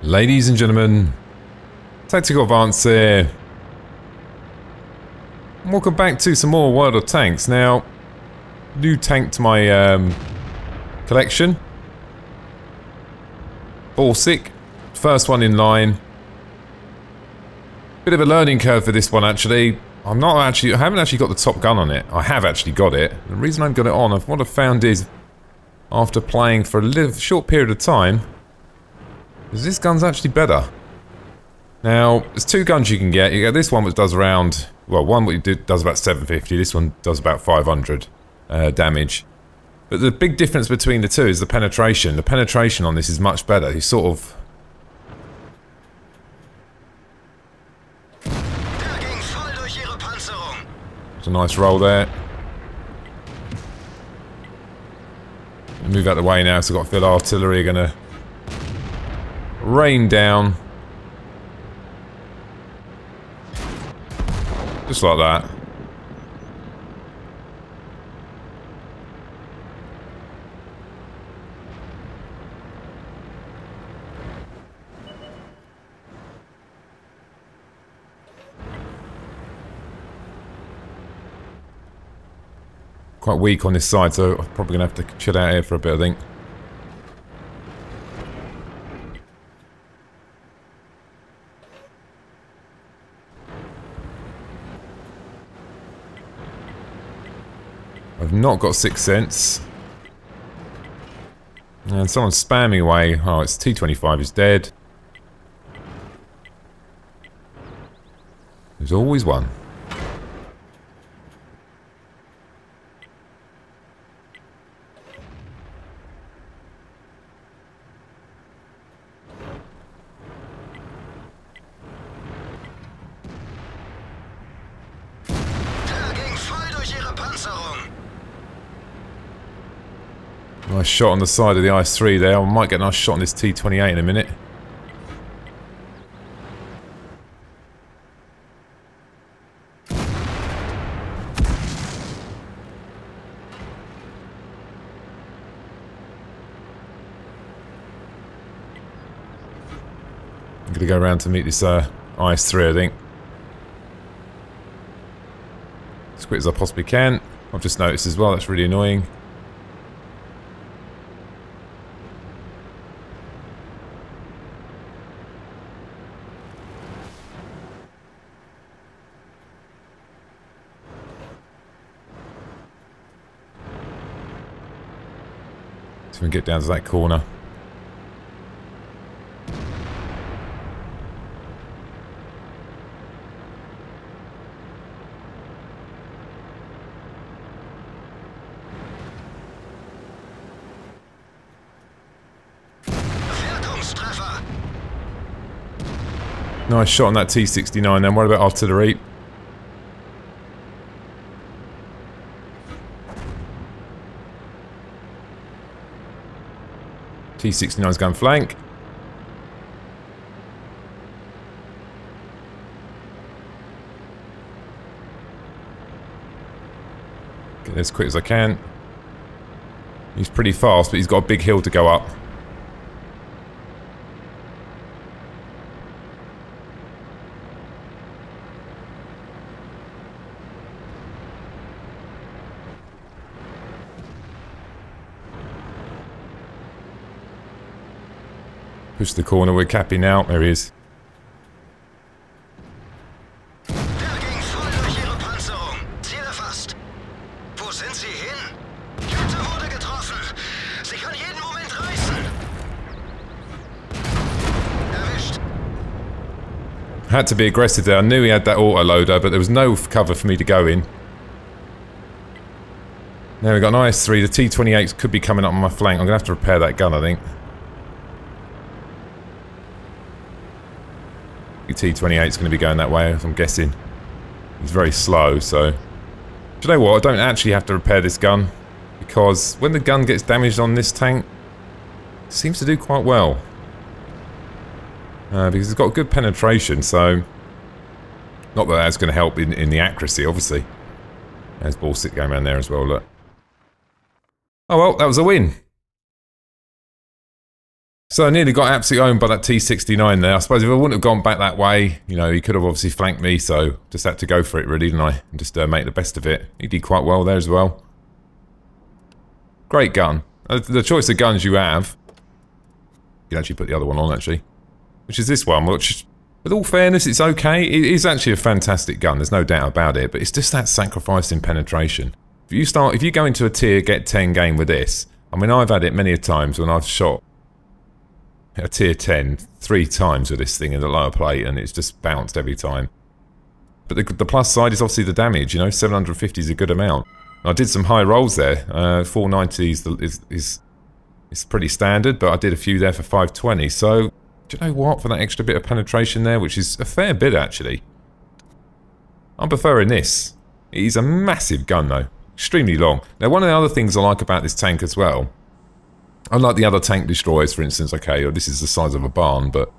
Ladies and gentlemen, Tactical Advance here. Welcome back to some more World of Tanks. Now, new tank to my collection. Borsig, first one in line. Bit of a learning curve for this one actually. I haven't actually got the top gun on it. I have actually got it. The reason I've got it on, what I've found is, after playing for a short period of time, is this gun's actually better. Now, there's two guns you can get. You get this one which does around, well, one which does about 750, this one does about 500 damage. But the big difference between the two is the penetration. The penetration on this is much better. You sort of... It's a nice roll there. Move out the way now, so I've got to feel artillery are going to rain down. Just like that. Quite weak on this side, so I'm probably going to have to chill out here for a bit, I think. I've not got Sixth Sense. And someone's spamming away. Oh, it's T-25 is dead. There's always one. Nice shot on the side of the IS-3 there. I might get a nice shot on this T-28 in a minute. I'm gonna go around to meet this IS-3, I think. As quick as I possibly can. I've just noticed as well, that's really annoying. So we can get down to that corner. Nice shot on that T-69 then. What about artillery? T-69's going flank. Get there as quick as I can. He's pretty fast, but he's got a big hill to go up. Push the corner, we're capping now. There he is. Had to be aggressive there. I knew he had that auto-loader, but there was no cover for me to go in. Now we've got an IS-3. The T-28s could be coming up on my flank. I'm going to have to repair that gun, I think. T-28 is going to be going that way, I'm guessing. He's very slow, so... Do you know what? I don't actually have to repair this gun, because when the gun gets damaged on this tank, it seems to do quite well. Because it's got good penetration, so... Not that that's going to help in the accuracy, obviously. There's Borsig going around there as well, look. Oh well, that was a win. So I nearly got absolutely owned by that T69 there. I suppose if I wouldn't have gone back that way, you know, he could have obviously flanked me, so just had to go for it really, didn't I? And just make the best of it. He did quite well there as well. Great gun. The choice of guns you have, you can actually put the other one on actually, which is this one, which, with all fairness, it's okay. It is actually a fantastic gun, there's no doubt about it, but it's just that sacrifice in penetration. If you go into a tier get 10 game with this, I mean, I've had it many a times when I've shot a tier 10 3 times with this thing in the lower plate, and it's just bounced every time. But the plus side is obviously the damage, you know, 750 is a good amount. And I did some high rolls there, 490 is pretty standard, but I did a few there for 520, so, do you know what, for that extra bit of penetration there, which is a fair bit actually, I'm preferring this. It is a massive gun though, extremely long. Now one of the other things I like about this tank as well, unlike the other tank destroyers, for instance, okay, or this is the size of a barn, but,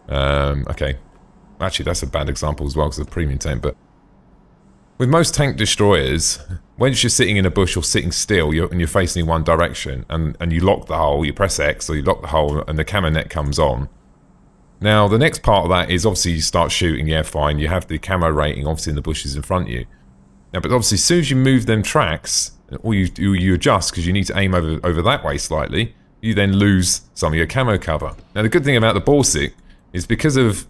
okay. Actually, that's a bad example as well, because it's a premium tank, but with most tank destroyers, once you're sitting in a bush or sitting still, and you're facing in one direction, and you lock the hole, you press X, or you lock the hole, and the camo net comes on. Now, the next part of that is obviously you start shooting, yeah, fine, you have the camo rating, obviously, in the bushes in front of you. Now, but obviously, as soon as you move them tracks, or you adjust, because you need to aim over that way slightly, you then lose some of your camo cover. Now, the good thing about the Borsig is because of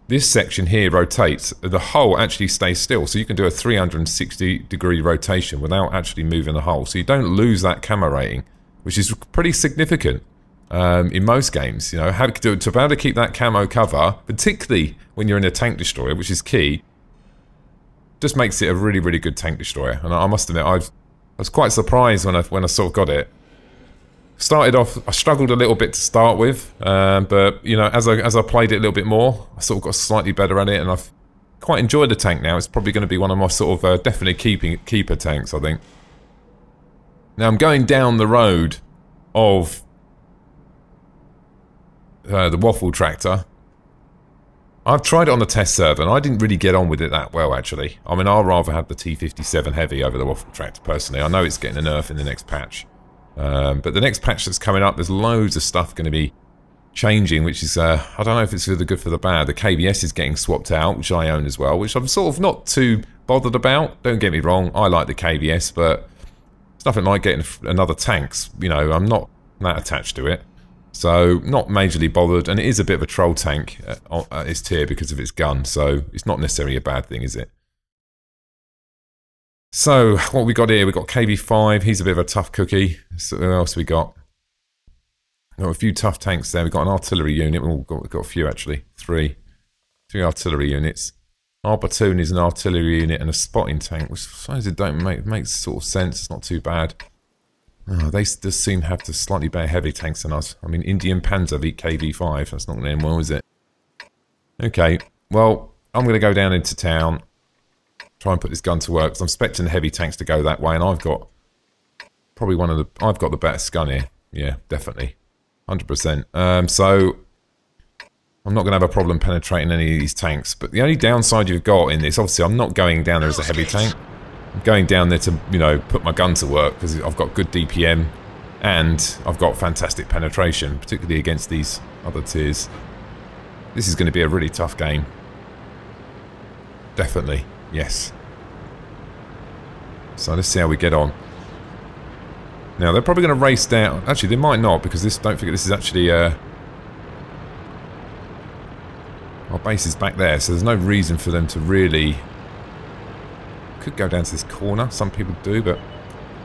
this section here rotates, the hull actually stays still, so you can do a 360-degree rotation without actually moving the hull. So you don't lose that camo rating, which is pretty significant in most games. You know, to be able to keep that camo cover, particularly when you're in a tank destroyer, which is key, just makes it a really, really good tank destroyer. And I must admit, I was quite surprised when I sort of got it. Started off, I struggled a little bit to start with, but you know, as I played it a little bit more, I sort of got slightly better at it, and I've quite enjoyed the tank now. It's probably going to be one of my sort of definitely keeper tanks, I think. Now I'm going down the road of the waffle tractor. I've tried it on the test server, and I didn't really get on with it that well, actually. I mean, I'd rather have the T57 Heavy over the waffle tractor, personally. I know it's getting a nerf in the next patch. But the next patch that's coming up, there's loads of stuff going to be changing, which is, I don't know if it's for the good for the bad. The KBS is getting swapped out, which I own as well, which I'm sort of not too bothered about. Don't get me wrong, I like the KBS, but it's nothing like getting another tanks. You know, I'm not that attached to it. So, not majorly bothered, and it is a bit of a troll tank at its tier because of its gun, so it's not necessarily a bad thing, is it? So, what we got here, we got KB5, he's a bit of a tough cookie. So, what else we got? Got a few tough tanks there, we got an artillery unit, we've got a few actually, three artillery units. Our platoon is an artillery unit and a spotting tank, which I suppose it don't makes sort of sense, it's not too bad. Oh, they just seem to have to slightly better heavy tanks than us. I mean, Indian Panzer beat KB5, that's not going to end well, is it? Okay, well, I'm going to go down into town. Try and put this gun to work, because I'm expecting the heavy tanks to go that way, and I've got probably I've got the best gun here. Yeah, definitely. 100%. So, I'm not going to have a problem penetrating any of these tanks, but the only downside you've got in this, obviously I'm not going down there as a heavy tank. I'm going down there to, you know, put my gun to work, because I've got good DPM, and I've got fantastic penetration, particularly against these other tiers. This is going to be a really tough game. Definitely. Yes. So let's see how we get on. Now they're probably going to race down. Actually, they might not, because this. Don't forget, this is actually our base is back there, so there's no reason for them to really. Could go down to this corner. Some people do, but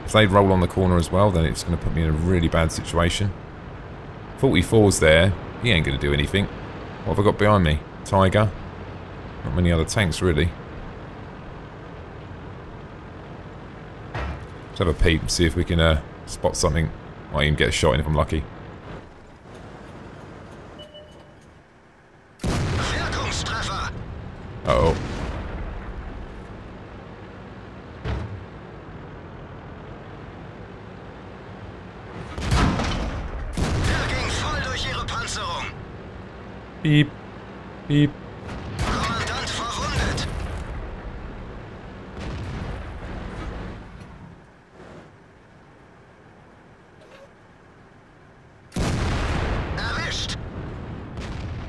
if they roll on the corner as well, then it's going to put me in a really bad situation. 44's there. He ain't going to do anything. What have I got behind me? Tiger. Not many other tanks really. Let's have a peep and see if we can spot something. Might even get a shot in if I'm lucky. Uh-oh. Beep. Beep.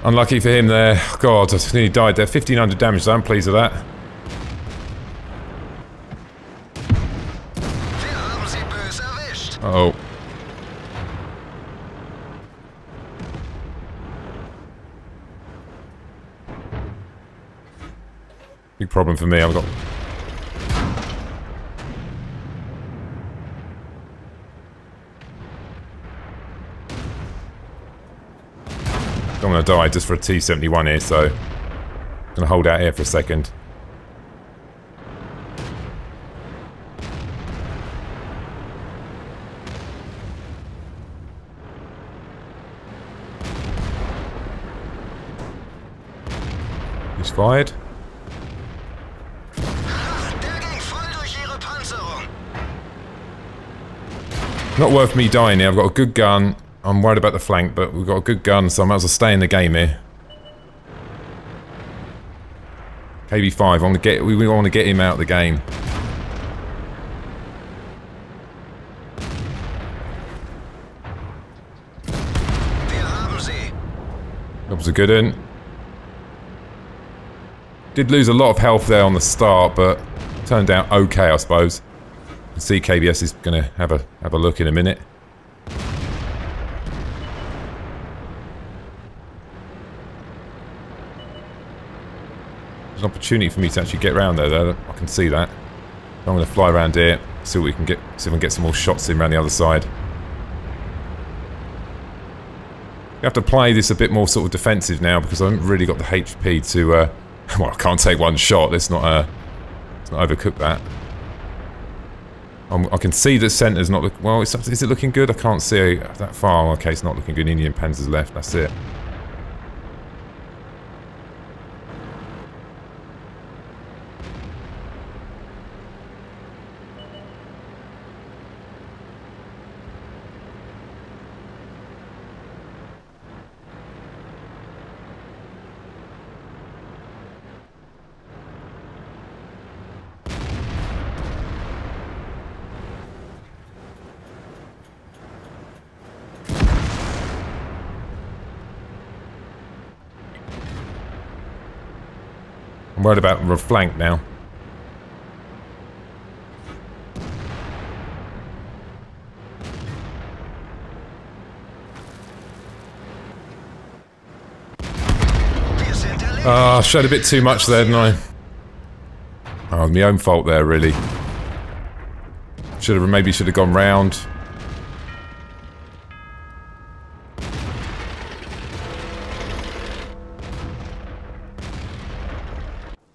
Unlucky for him there. God, I nearly died there. 1500 damage, so I'm pleased with that. Uh-oh. Big problem for me, I've got... I'm gonna die just for a T-71 here, so... I'm gonna hold out here for a second. He's fired. Not worth me dying here, I've got a good gun. I'm worried about the flank, but we've got a good gun, so I might as well stay in the game here. KB5, we want to get him out of the game. That was a good one. Did lose a lot of health there on the start, but turned out okay, I suppose. You can see KBS is going to have a look in a minute. There's an opportunity for me to actually get around there, though. I can see that. I'm going to fly around here, see what we can get, see if we can get some more shots in around the other side. You have to play this a bit more sort of defensive now because I haven't really got the HP to. Well, I can't take one shot. Let's not overcook that. I can see the centre's not look. Well, is it looking good? I can't see that far. Okay, it's not looking good. Indian Panzer's left. That's it. I'm worried about the flank now. Ah, showed a bit too much there, didn't I? Oh, my own fault there, really. Maybe should have gone round.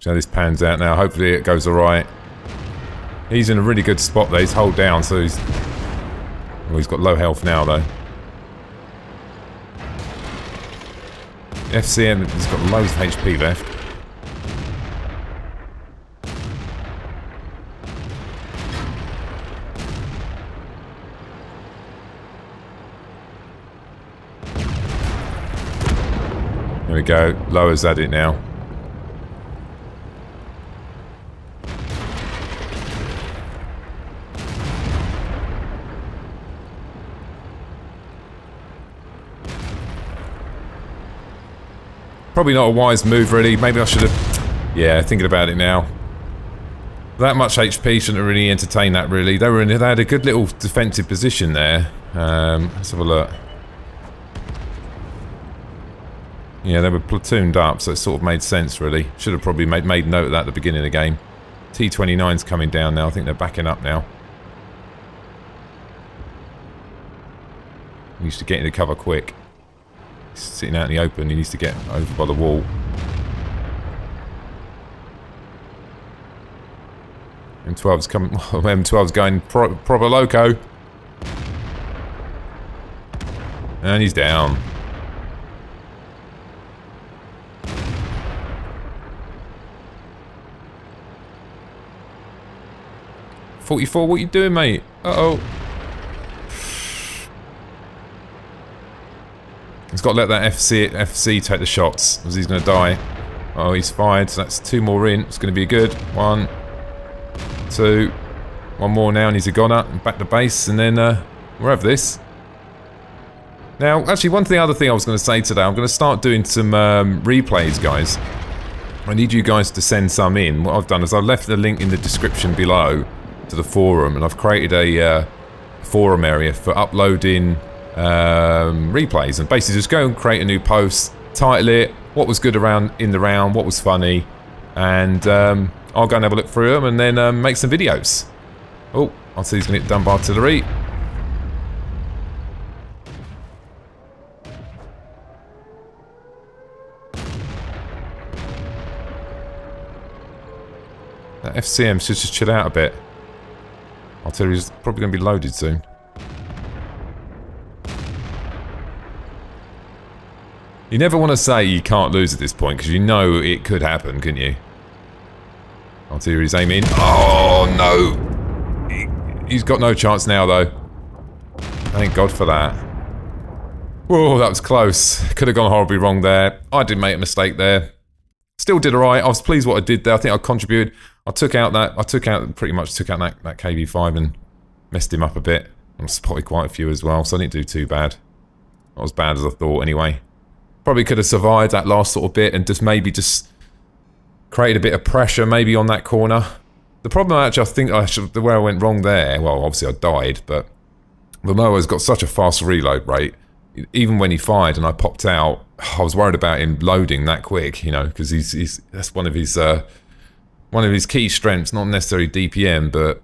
See how this pans out now. Hopefully it goes alright. He's in a really good spot there. He's hold down, so he's... Well, he's got low health now, though. FCN has got loads of HP left. There we go. Lowers at it now. Probably not a wise move, really. Maybe I should have... Yeah, thinking about it now. That much HP shouldn't have really entertained that, really. They had a good little defensive position there. Let's have a look. Yeah, they were platooned up, so it sort of made sense, really. Should have probably made note of that at the beginning of the game. T-29's coming down now. I think they're backing up now. He needs to get into cover quick. He's sitting out in the open. He needs to get over by the wall. M12's coming. M12's going proper loco. And he's down. .44, what you doing, mate? Uh-oh. He's got to let that FC take the shots, because he's going to die. Oh, he's fired, so that's 2 more in. It's going to be good. 1, 2. 1 more now, and he's a goner. And back to base, and then we'll have this. Now, actually, other thing I was going to say today, I'm going to start doing some replays, guys. I need you guys to send some in. What I've done is I've left the link in the description below to the forum, and I've created a forum area for uploading replays. And basically just go and create a new post, title it, what was good in the round, what was funny, and I'll go and have a look through them and then make some videos. Oh, I see he's going to get done by artillery. That FCM should just chill out a bit. Artillery's probably going to be loaded soon. You never want to say you can't lose at this point, because you know it could happen, couldn't you? Artillery's aiming. Oh, no! He's got no chance now, though. Thank God for that. Whoa, that was close. Could have gone horribly wrong there. I did make a mistake there. Still did alright. I was pleased what I did there. I think I contributed. I pretty much took out that KV5 and messed him up a bit. I spotted quite a few as well, so I didn't do too bad. Not as bad as I thought, anyway. Probably could have survived that last sort of bit and maybe create a bit of pressure maybe on that corner. The problem actually, I think where I went wrong there, well, obviously I died, but the Moa's got such a fast reload rate. Even when he fired and I popped out, I was worried about him loading that quick, you know, because that's one of his key strengths, not necessarily DPM, but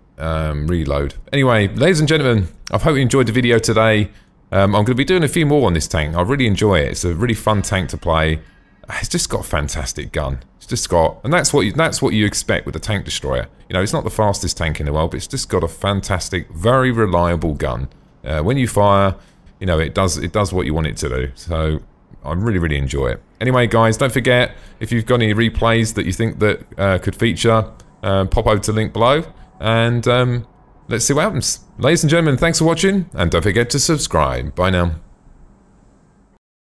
reload. Anyway, ladies and gentlemen, I hope you enjoyed the video today. I'm going to be doing a few more on this tank. I really enjoy it. It's a really fun tank to play. It's just got a fantastic gun. It's just got, and that's what you expect with a tank destroyer. You know, it's not the fastest tank in the world, but it's just got a fantastic, very reliable gun. When you fire, you know, it does what you want it to do. So I really enjoy it. Anyway, guys, don't forget, if you've got any replays that you think that could feature, pop over to the link below, and let's see what happens. Ladies and gentlemen, thanks for watching, and don't forget to subscribe. Bye now.